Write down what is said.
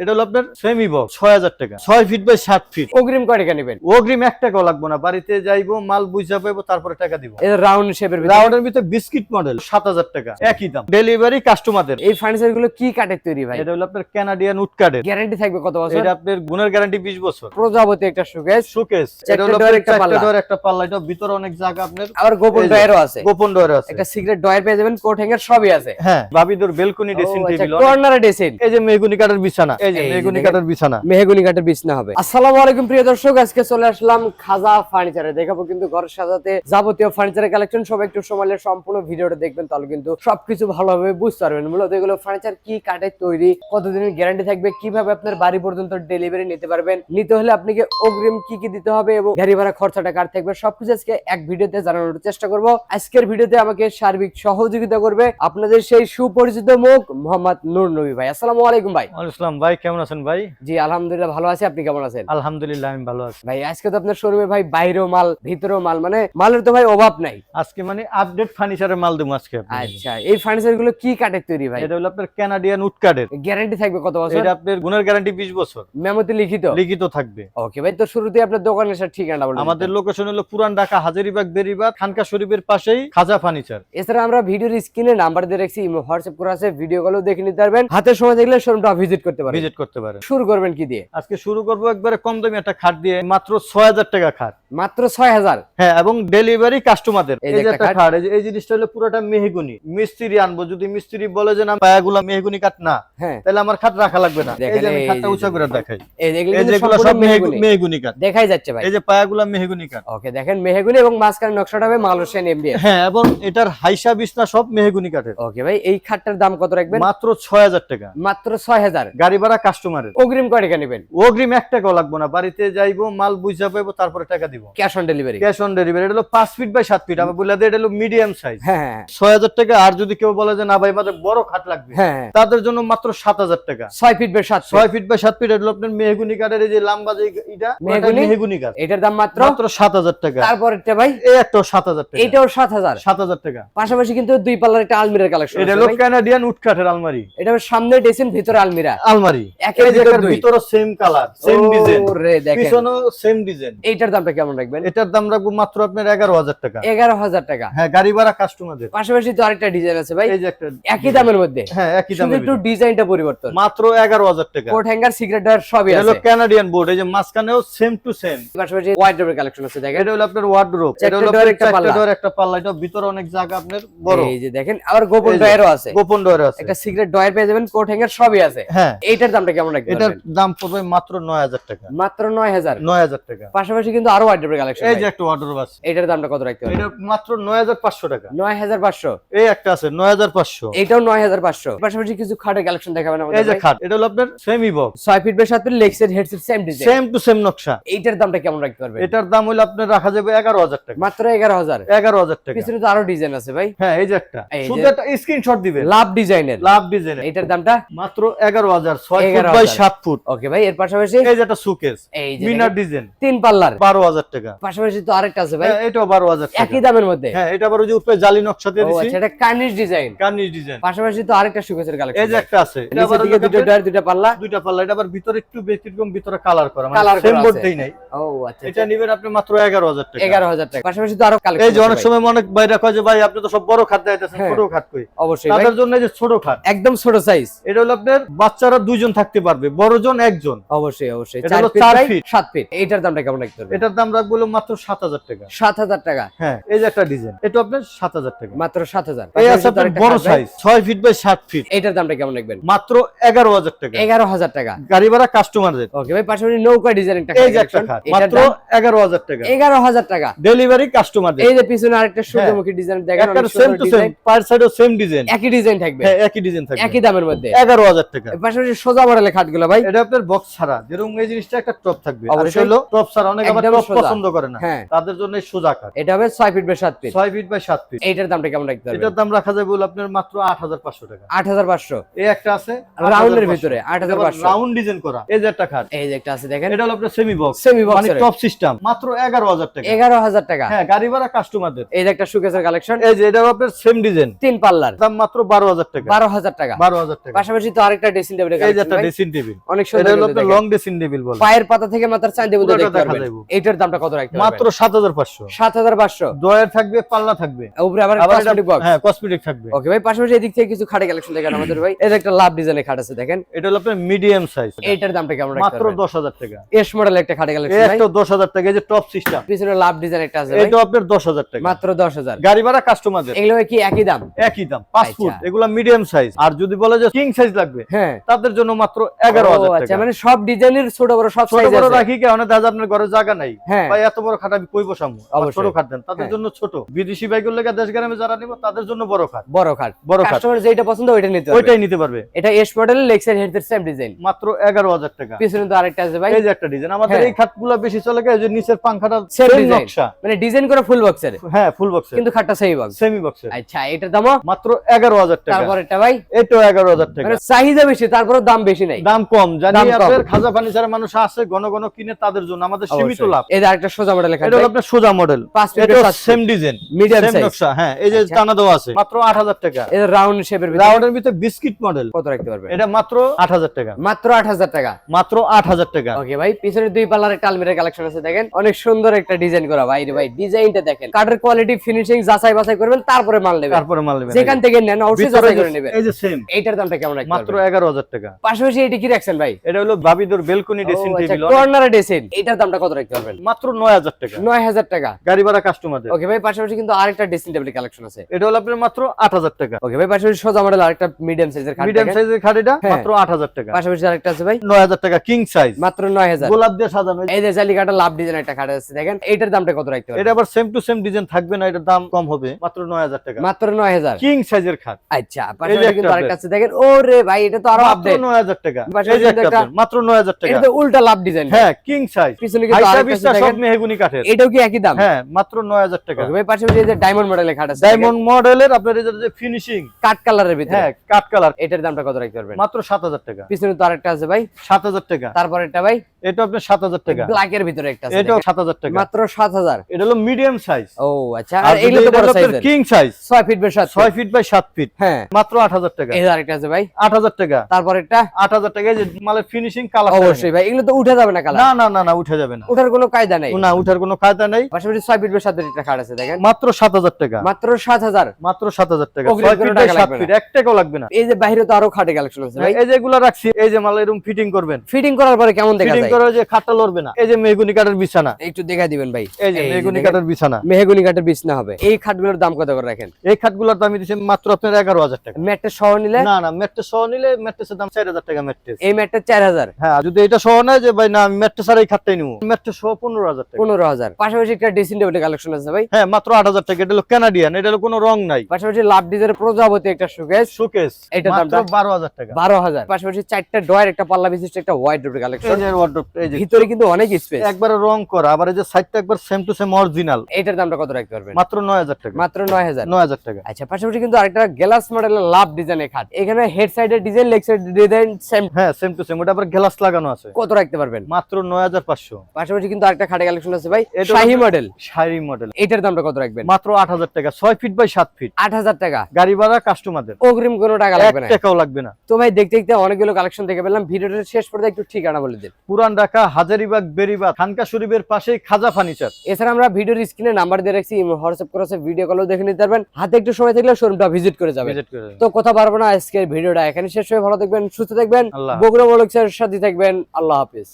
এটা হলো আপনার সেমি বক্স ৬০০০ টাকা, ৬ ফিট বাই ৭ ফিট। অগ্রিম কয় টাকা নেবেন? অগ্রিম ১ টাকাও লাগবে না, বাড়িতে যাইবো মাল বুঝা পাইবো তারপরে টাকা দিব। এটা রাউন্ড শেপের ভিতরে, রাউন্ডের ভিতরে বিস্কিট মডেল ৭০০০ টাকা, একই দাম, ডেলিভারি কাস্টমারদের। এই ফার্নিচার গুলো কি কাঠের তৈরি ভাই? এটা হলো আপনার কানাডিয়ান উড কাঠের। গ্যারান্টি থাকবে কত বছর? এটা আপনার গুণের গ্যারান্টি ২০ বছর। প্রজাপতি একটা শোকেস, শোকেস, এটা হলো একটা ডোর একটা পাল্লা, এটা ভিতরে অনেক জায়গা আপনার। আবার গোপন ডয়ারও আছে, গোপন ডয়ার আছে, একটা সিক্রেট ডয়ার পেয়ে যাবেন, কোট হ্যাঙ্গার সবই আছে। হ্যাঁ, ভাবিদুর বেলকনি ড্রেসিং টেবিল, কর্নারে ড্রেসিং, এই যে মেহগনি কাঠের বিছানা, এই যে মেহগনি কাঠের বিছানা, মেহগনি কাঠের বিছানা হবে। আসসালামু আলাইকুম প্রিয় দর্শক, আজকে চলে আসলাম খাজা ফার্নিচারে। দেখাবো কিন্তু ঘর সাজাতে যাবতীয় ফার্নিচারের কালেকশন। সবাই একটু সময় নিয়ে সম্পূর্ণ ভিডিওটা দেখবেন, তাহলে কিন্তু সবকিছু ভালোভাবে বুঝতে পারবেন। মূলত এগুলো ফার্নিচার কি কাঠের তৈরি, কতদিনের গ্যারান্টি থাকবে, কিভাবে আপনার বাড়ি পর্যন্ত ডেলিভারি নিতে পারবেন, নিতে হলে আপনাকে অগ্রিম কি কি দিতে হবে এবং গাড়ি ভাড়া খরচাটা কার থাকবে, সবকিছু আজকে এক ভিডিওতে জানানোর চেষ্টা করব। আজকের ভিডিওতে আমাকে সার্বিক সহযোগিতা করবে আপনাদের সেই সুপরিচিত মুখ মোহাম্মদ নূর নবী ভাই। আসসালামু আলাইকুম ভাই। ওয়ালাইকুম আসসালাম ভাই, কেমন আছেন ভাই? জি আলহামদুলিল্লাহ ভালো আছি, আপনি কেমন আছেন? আলহামদুলিল্লাহ আমি ভালো আছি ভাই। আজকে তো আপনার শোরুমে ভাই বাইরেও মাল ভিতরেও মাল, মানে মালের তো ভাই অভাব নাই। আজকে মানে আপডেট ফার্নিচারের মাল দেবো আজকে। আচ্ছা, এই ফার্নিচার গুলো কি কাঠের তৈরি ভাই? এটা হলো আপনার কানাডিয়ান উড কাঠের। গ্যারান্টি থাকবে কত বছর? এটা আপনার গুণের গ্যারান্টি ২০ বছর, মেমোতে লিখিত লিখিত থাকবে। ওকে ভাই, তো শুরুতে আপনার দোকানের সাথে ঠিকানা বলুন। আমাদের লোকেশন হলো পুরান ঢাকা হাজারীবাগ বেরিবাগ খানকা শরীফের পাশেই খাজা ফার্নিচার। এছাড়া আমরা ভিডিওর স্ক্রিনে নাম্বার দিয়ে রাখছি, হোয়াটসঅ্যাপ করা আছে, ভিডিও কলও দেখে নিতে পারবেন। হাতে সময় দেখলে শোরুমটা ভিজিট করতে পারেন। ভিজিট করতে পারেন। শুরু করবেন কি দিয়ে? আজকে শুরু করব একবারে কম দামি একটা খাট দিয়ে, মাত্র ৬০০০ টাকা খাট, মাত্র ৬০০০। হ্যাঁ, এবং ডেলিভারি কাস্টমারদের। এই এই যে যে একটা একটা খাট, এই জিনিসটা হলো পুরোটা মেহগনি। মিস্ত্রি আনবো, যদি মিস্ত্রি বলে যে না পায়াগুলা মেহগনি কাঠ না, হ্যাঁ, তাহলে আমার খাট রাখা লাগবে না। এই যে আমি খাটটা উঁচা করে দেখাই, এই যেগুলো সব মেহগনি কাঠ দেখাই যাচ্ছে ভাই। এই যে পায়াগুলা মেহগনি কাঠ। ওকে, দেখেন মেহগনি এবং মাঝখানে নকশাটা হবে মালয়েশিয়ান এমডিএফ। হ্যাঁ, এবং এটার হাইসা বিছনা সব মেহগনি কাঠের। ওকে ভাই, এই খাটটার দাম কত রাখবেন? মাত্র ৬০০০ টাকা, মাত্র ৬০০০। গাড়ি ভাড়া কাস্টমারের। অগ্রিম কয় টাকা নেবেন? অগ্রিম ১ টাকাও লাগবে না, বাড়িতে যাইবো মাল বুঝা পাইবো তারপরে টাকা দিব। Cash on delivery. Cash on delivery. এটা হলো ৫ ফিট বাই ৭ ফিট, আমি বলে দিই এটা হলো মিডিয়াম সাইজ। হ্যাঁ ৬০০০ টাকা। আর যদি কেউ বলে যে না ভাই আমাদের বড় খাট লাগবে, হ্যাঁ, তাদের জন্য মাত্র ৭০০০ টাকা। ৬ feet by ৭ ৬ feet by ৭ feet. এটা হলো আপনার মেহগনি কাঠের, এই যে লম্বা যে এটা মেহগনি কাঠ। এটার দাম মাত্র ৭০০০ টাকা। তারপরটা ভাই এই একটাও ৭০০০ টাকা। এটাও ৭০০০। ৭০০০ টাকা। পাশাপাশি কিন্তু দুই পাল্লার একটা আলমিরার কালেকশন এটা আছে হলো ভাই। কানাডিয়ান উড কাঠের আলমারি। এটা সামনে ডেসিন, ভিতরে আলমিরা। আলমারি একের দুই। ভিতরে সেম কালার, সেম ডিজাইন, ওরে দেখেন, পিছনেও সেম ডিজাইন। এইটার দামটা কেমন রাখবেন? এটার দাম রাখবো মাত্র আপনার ১১০০০ টাকা। ১১০০০ টাকা। হ্যাঁ, গাড়ি ভাড়া কাস্টমারদের। পাশাপাশি তো আরেকটা ডিজাইন আছে ভাই, এই যে একটা একই দামের মধ্যে। হ্যাঁ, একই শুধু দামে, একটু ডিজাইনটা পরিবর্তন। মাত্র ১১০০০ টাকা। কোট হ্যাঙ্গার, সিক্রেট ডয়ার সবই এটা হলো আছে। কানাডিয়ান বোর্ড, এই যে মাঝখানেও সেম টু সেম। পাশাপাশি ওয়ার্ডরোবের কালেকশন আছে দেখেন। এটা হলো আপনার ওয়ার্ডরোব। এটা হলো আপনার একটা ডোর একটা পাল্লা, এটা ভিতরে অনেক জায়গা আপনার বড়। এই যে দেখেন, আবার গোপন ডয়ারও আছে, গোপন ডোর আছে, একটা সিক্রেট ডয়ার পেয়ে যাবেন, কোট হ্যাঙ্গার সবই আছে। হ্যাঁ। এইটার দামটা কেমন রাখবেন? এটার দাম পড়বে মাত্র ৯০০০ টাকা। মাত্র ৯০০০। ৯০০০ টাকা। পাশাপাশি কিন্তু আরো ওয়ার্ডরোবের কালেকশন। এই যে একটা ওয়ার্ডরোব আছে, এটার দামটা কত রাখতে হবে? এটা মাত্র ৯৫০০ টাকা। ৯৫০০। এই একটা আছে ৯৫০০। এটাও ৯৫০০। পাশাপাশি কিছু খাটের কালেকশন দেখাবেন আমাদের? এই যে খাট, এটা হলো আপনার semi box, ৬ feet by ৭ feet, leg set, headset same design, same to same নকশা। এইটার দামটা কেমন রাখতে পারবেন? এটার দাম হলো আপনার রাখা যাবে ১১০০০ টাকা। মাত্র ১১০০০। ১১০০০ টাকা। পিছনে তো আরো ডিজাইন আছে ভাই। হ্যাঁ, এই যে একটা, এই যে- শুধু একটা স্ক্রিনশট দিবেন। লাভ ডিজাইনের, লাভ ডিজাইন। এইটার দামটা মাত্র ১১০০০, ৬ ফুট ১১,০০০ বাই ৭ ফুট। ওকে ভাই, এর পাশাপাশি এই যে একটা সুকেস, এই যে মিনার ডিজাইন, 3 পাল্লার, ১২০০০ টাকা। পাশাপাশি তো আরেকটা আছে ভাই, হ্যাঁ, এটাও ১২০০০ টাকা। একই দামের মধ্যে। হ্যাঁ, এটা আবার ওই যে উপরে জালি নকশা দিয়ে ও দিছি, আচ্ছা, এটা কার্নিশ ডিজাইন। কার্নিশ ডিজাইন। পাশাপাশি তো আরেকটা সুকেসের কালেকশন। এই যে একটা আছে, এটা নিচের আবার দিকে দুটো ডয়ার, দুটো পাল্লা, দুইটা পাল্লা। এটা আবার ভিতরে একটু ব্যতিক্রম, ভিতরে কালার করা, Colour মানে সেম করা বোর্ড আছে। দেই নাই। ও আচ্ছা, এটা নিবেন আপনি মাত্র ১১০০০ টাকা। ১১০০০ টাকা। পাশাপাশি তো আরো কালেকশন। এই যে অনেক সময় অনেক ভাইরা কয় যে ভাই আপনি তো সব বড় খাট দিতেছেন, হ্যাঁ। ছোট খাট কই? অবশ্যই ভাই, তাদের জন্য এই যে ছোট খাট, একদম ছোট সাইজ। এটা হলো আপনার বাচ্চারা ২ জন থাকতে পারবে, বড়জন ১ জন। অবশ্যই অবশ্যই, এটা হলো ৪ 4 ফিট ফিট। ৭ ফিট। এইটার দামটা কেমন রাখতে হবে? এটার দাম রাখবো হলো মাত্র ৭০০০ টাকা। ৭০০০ টাকা। হ্যাঁ, এই যে একটা ডিজাইন, এটা আপনার ৭০০০ টাকা। মাত্র ৭০০০। এই আছে আপনার বড় সাইজ, ৬ ফিট বাই ৭ ফিট। এইটার দামটা কেমন রাখবেন? মাত্র ১১০০০ টাকা। ১১০০০ টাকা। গাড়ি ভাড়া কাস্টমারদের। ওকে ভাই, পাশাপাশি নৌকা ডিজাইন একটা এই যে একটা খাট, মাত্র ১১০০০ টাকা। ১১০০০ টাকা। ডেলিভারি কাস্টমারদের। এই যে পিছনে আরেকটা সূর্যমুখী ডিজাইন দেখেন, একটা অনেক সেম সুন্দর টু সেম, ডিজাইন, পার সাইডও সেম ডিজাইন। একই ডিজাইন থাকবে। হ্যাঁ, একই ডিজাইন থাকবে, একই দামের মধ্যে। ১১০০০ টাকা। এর পাশাপাশি সোজা মডেলের খাটগুলো ভাই, এটা আপনার বক্স ছাড়া, যেরকম এই জিনিসটা একটা টপ থাকবে, আর এটা অবশ্যই। হলো টপ ছাড়া। অনেক আবার একদম টপ সোজা। পছন্দ করে না, হ্যাঁ। তাদের জন্য এই সোজা কাঠ। এটা হবে ৬ feet by ৭ feet. ৬ feet by ৭ feet. এইটার দামটা কেমন রাখতে হবে? এটার দাম রাখা যাবে হলো আপনার মাত্র ৮৫০০ টাকা। ৮৫০০। এই একটা আছে রাউন্ডের ভিতরে ৮৫০০। রাউন্ড ডিজাইন করা। এই যে একটা খাট, এই যে একটা আছে দেখেন, এটা হলো আপনার সেমি বক্স, সেমি বক্স মানে টপ সিস্টেম মাত্র 11,000 টাকা। 11,000 টাকা। হ্যাঁ, গাড়ি ভাড়া কাস্টমারদের। এই যে একটা শোকেসের কালেকশন, এই যে এটাও আপনার সেম ডিজাইন, 3 পাল্লার, দাম মাত্র 12,000 টাকা। 12,000 টাকা। 12,000 টাকা। পাশাপাশি তো আরেকটা ড্রেসিং টেবিলের এই যে কালেকশন একটা ভাই, ড্রেসিং টেবিল, অনেক এটা সুন্দর হলো কিন্তু আপনার দেখেন। লং ড্রেসিং টেবিল বলে। পায়ের পাতা থেকে মাথার চাঁদি পর্যন্ত পুরোটা দেখতে দেখা পারবেন। যাবে। এটার দামটা কত রাখতে মাত্র পারবেন? 7,500। 7,500। ডয়ার থাকবে, পাল্লা থাকবে, উপরে আবার আবার এটা কসমেটিক বক্স। হ্যাঁ কসমেটিক থাকবে। ওকে ভাই, পাশাপাশি এদিক থেকে কিছু খাটে কালেকশন দেখেন আমাদের ভাই। এই যে একটা লাভ ডিজাইনের খাট আছে দেখেন, এটা হলো আপনার মিডিয়াম সাইজ। এইটার দামটা কেমন রাখতে মাত্র পারবেন? 10,000 টাকা। এস মডেল একটা খাটে এই কালেকশন ভাই, একটা 10,000 টাকা। এই যে টপ সিস্টেম, পিছনে লাভ ডিজাইন একটা আছে ভাই, এটা আপনার 10,000 টাকা। মাত্র 10,000। গাড়ি ভাড়া কাস্টমারদের। এগুলো কি একই দাম? একই দাম, 5 ফুট। আচ্ছা। এগুলা মিডিয়াম সাইজ। আর যদি বলে যে কিং সাইজ লাগবে, হ্যাঁ, তাদের জন্য মাত্র ও 11,000 আচ্ছা, টাকা। মানে সব ডিজাইনের ছোট বড় সব ছোট সাইজ বড় আছে। রাখি কেন, দেখা আপনার ঘরে জায়গা নাই, হ্যাঁ, ভাই এত বড় খাট আমি কই বসামু, অবশ্যই। ছোট খাট দেন, তাদের হ্যাঁ। জন্য ছোট। বিদেশি বাইকের লেগে দেশ গ্রামে যারা নিব তাদের জন্য বড় খাট। বড় খাট, বড় খাট কাস্টমার যেটা পছন্দ ওইটা নিতে হবে। ওইটাই নিতে পারবে। এটা S model, leg side head same design, মাত্র 11,000 টাকা। পিছনে তো আরেকটা আছে ভাই, এই যে একটা ডিজাইন, আমাদের হ্যাঁ। এই খাটগুলো বেশি চলে গেছে, যে নিচের পাংখাটা সেম সেম ডিজাইন, নকশা, মানে ডিজাইন করা ফুল বক্সের, হ্যাঁ ফুল বক্সের, কিন্তু খাটটা সেমি বক্স। সেমি বক্সের। আচ্ছা, এটার দামও মাত্র 11,000 টাকা। তারপর এটা ভাই, এটাও 11,000 টাকা। মানে চাহিদা বেশি তারপরে দাম বেশি নাই, দাম কম, জানি দাম কম। আপনাদের খাজা ফার্নিচারের মানুষ আছে ঘন ঘন কিনে, তাদের জন্য আমাদের সীমিত অবশ্যই। লাভ। এই যে আরেকটা সোজা মডেল খাট এটা হলো আপনার সোজা মডেল, 5 ফিট এটা 7 same design, medium same size, নকশা। হ্যাঁ, এই যে আচ্ছা। টানা দেওয়া আছে, মাত্র 8,000 টাকা। এই যে রাউন্ড শেপের ভিতরে রাউন্ডের ভিতরে বিস্কিট মডেল, কত রাখতে পারবেন? এটা মাত্র 8,000 টাকা। মাত্র 8,000 টাকা। মাত্র 8,000 টাকা। ওকে ভাই, পিছনে দুই পাল্লার একটা আলমিরার কালেকশন আছে দেখেন, অনেক সুন্দর একটা ডিজাইন করা ভাই রে ভাই, ডিজাইনটা দেখেন, কাঠের কোয়ালিটি ফিনিশিং যাচাই বাছাই করবেন, তারপরে মাল নেবেন। তারপরে মাল নেবেন। যেখান থেকে নেন অবশ্যই ভিতরে যাচাই করে নেবেন। এই যে সেম, এইটার দামটা কেমন রাখতে মাত্র পারবেন? 11,000 টাকা। পাশাপাশি এটা কি রাখছেন ভাই? এটা হলো ভাবিদুর বেলকনি ড্রেসিং টেবিল, কর্নারে ডেসিন, এটার দামটা কত রাখতে পারবেন? মাত্র 9,000 টাকা। 9,000 টাকা। গাড়ি ভাড়া কাস্টমারদের। ওকে ভাই, পাশাপাশি কিন্তু আরেকটা ড্রেসিং টেবিল কালেকশন আছে, এটা হলো আপনার মাত্র 8,000 টাকা। ওকে ভাই, পাশাপাশি সোজা মডেল আরেকটা মিডিয়াম সাইজের খাট মিডিয়াম দেখেন। সাইজের খাট, এটা হ্যাঁ। মাত্র 8,000 টাকা। পাশাপাশি আরেকটা আছে ভাই 9,000 টাকা কিং সাইজ, মাত্র 9,000। গোলাপ দিয়ে সাজানো। এই যে জালিকাটা লাভ ডিজাইন একটা খাট আছে দেখেন, এইটার দামটা কত রাখতে পারবেন? এটা আবার সেম টু সেম ডিজাইন থাকবে না, এটার দাম কম হবে, মাত্র 9,000 টাকা। মাত্র 9,000। কিং সাইজের খাট। আচ্ছা, পাশাপাশি কিন্তু একটা আরেকটা আছে দেখেন, ওরে ভাই এটা তো আরো মাত্র আপডেট, 9,000 টাকা। পাশাপাশি এই যে কিন্তু একটা একটা- আপনার, মাত্র 9,000 টাকা। এটা তো উল্টা লাভ ডিজাইন। হ্যাঁ, কিং সাইজ, পিছনে কিন্তু হাইসা আরেকটা বিস্তা আছে সব দেখেন, মেহগুনি কাঠের। এটাও কি একই দাম? হ্যাঁ, মাত্র 9,000 টাকা। ওকে ভাই, পাশাপাশি এই যে ডায়মন্ড মডেলের খাট আছে ডায়মন্ড মডেলের আপনার এই যে ফিনিশিং, কাট কালারের ভিতরে, হ্যাঁ কাট কালার, এটার দামটা কত রাখতে পারবেন? মাত্র 7,000 টাকা। পিছনে তো আরেকটা আছে ভাই 7,000 টাকা। তারপর এটা ভাই এটা আপনার 7,000 টাকা। ব্ল্যাক এর ভিতরে একটা আছে এটাও দেখেন, 7,000 টাকা। মাত্র 7,000। এটা হলো মিডিয়াম সাইজ। ও আচ্ছা, আর আর এগুলো তো বড় সাইজের, king size, 6 feet by 7 6 feet by 7 feet, হ্যাঁ, মাত্র 8,000 টাকা। এই যে আরেকটা আছে ভাই 8,000 টাকা। তারপর এটা 8,000 টাকা। এই যে মালের ফিনিশিং কালার, অবশ্যই ভাই, এগুলো তো উঠে যাবে না কালার, না না না না, উঠে যাবে না, ওঠার কোনো কায়দা নাই, না উঠার কোনো কায়দা নাই। পাশাপাশি 6 ফিট বাই 7 ফিট একটা খাট আছে দেখেন, মাত্র 7,000 টাকা। মাত্র 7,000। মাত্র 7,000 টাকা। অগ্রিম 6 কোনো ফিট বাই টাকা 7 লাগবে ফিট, না। 1 টাকাও লাগবে না। এই যে বাইরে তো আরো খাটে কালেকশন আছে ভাই, এই যে এগুলা রাখছি, এই যে মাল এরকম ফিটিং করবেন, ফিটিং করার পরে কেমন দেখা ফিটিং যায় করে যে খাটটা লড়বে না। এই যে মেহগুনি কাঠের বিছানা, একটু দেখা দিবেন ভাই, এই যে মেহগুনি কাঠের বিছানা, মেহগনি কাঠের বিছনা হবে। এই খাটগুলোর দাম কত করে রাখেন? এই খাটগুলোর দাম দিচ্ছি মাত্র আপনার 11,000 টাকা। ম্যাটটা সহ নিলে? না না, ম্যাট্রেস সহ নিলে ম্যাট্রেসের দাম 4,000 টাকা ম্যাট্রেস। এই ম্যাটটা 4,000। হ্যাঁ, আর যদি এটা সহ নেয় যে ভাই না আমি ম্যাট্রেস আর এই খাটটাই নিব, ম্যাট্রেস সহ 15,000 টাকা। 15,000। পাশাপাশি একটা ড্রেসিং টেবিলের কালেকশন আছে ভাই, হ্যাঁ, মাত্র 8,000 টাকা। এটা হলো কানাডিয়ান, এটা হলো কোনো রং নাই। পাশাপাশি লাভ ডিজাইনের প্রজাপতি একটা শোকেস, শোকেস, এটার মাত্র দামটা 12,000 টাকা। 12,000। পাশাপাশি 4টা ডয়ার একটা পাল্লা বিশিষ্ট একটা ওয়াইড ডোরের কালেকশন, এই যে ওয়ার্ডরোব, এই যে ভিতরে কিন্তু অনেক স্পেস, একবারে রং করা, আবার এই যে সাইডটা একবার সেম টু সেম অরিজিনাল। এটার দামটা কত রাখতে পারবেন? মাত্র 9,000 টাকা। মাত্র 9,000। 9,000 টাকা। আচ্ছা, পাশাপাশি কিন্তু আরেকটা গ্লাস মডেলের লাভ ডিজাইনের খাট, এখানে হেড সাইডের ডিজাইন, লেগ সাইডের ডিজাইন সেম, হ্যাঁ সেম টু সেম, ওটা আবার গ্লাস লাগানো আছে। কত রাখতে পারবেন? মাত্র 9,500। পাশাপাশি কিন্তু আরেকটা খাটে কালেকশন আছে ভাই, এটা শাহী মডেল, শাড়ি মডেল, এটার দামটা কত রাখবেন? মাত্র 8,000 টাকা। 6 ফিট বাই 7 ফিট, 8,000 টাকা। গাড়ি ভাড়া কাস্টমারদের, অগ্রিম কোনো টাকা লাগবে না, 1 টাকাও লাগবে না। তো ভাই দেখতে দেখতে অনেকগুলো কালেকশন দেখে পেলাম, ভিডিওটা শেষ পর্যন্ত একটু ঠিকানা বলে দিন। পুরান ঢাকা হাজারীবাগ বেরিবাগ খানকা শরীফের পাশেই খাজা ফার্নিচার। এছাড়া আমরা ভিডিওর স্ক্রিনে নাম্বার দিয়ে রাখছি, হোয়াটসঅ্যাপ করে ভিডিও কলও দেখে নিতে পারবেন, হাতে একটু সময় থাকলে শোরুমটা ভিজিট করে যাবেন। ভিজিট করে তো কথা পারবো না, আজকের ভিডিওটা এখানে শেষ হয়ে, ভালো থাকবেন, সুস্থ থাকবেন, আল্লাহ। বগুড়া বলকের সাথে থাকবেন। আল্লাহ হাফেজ।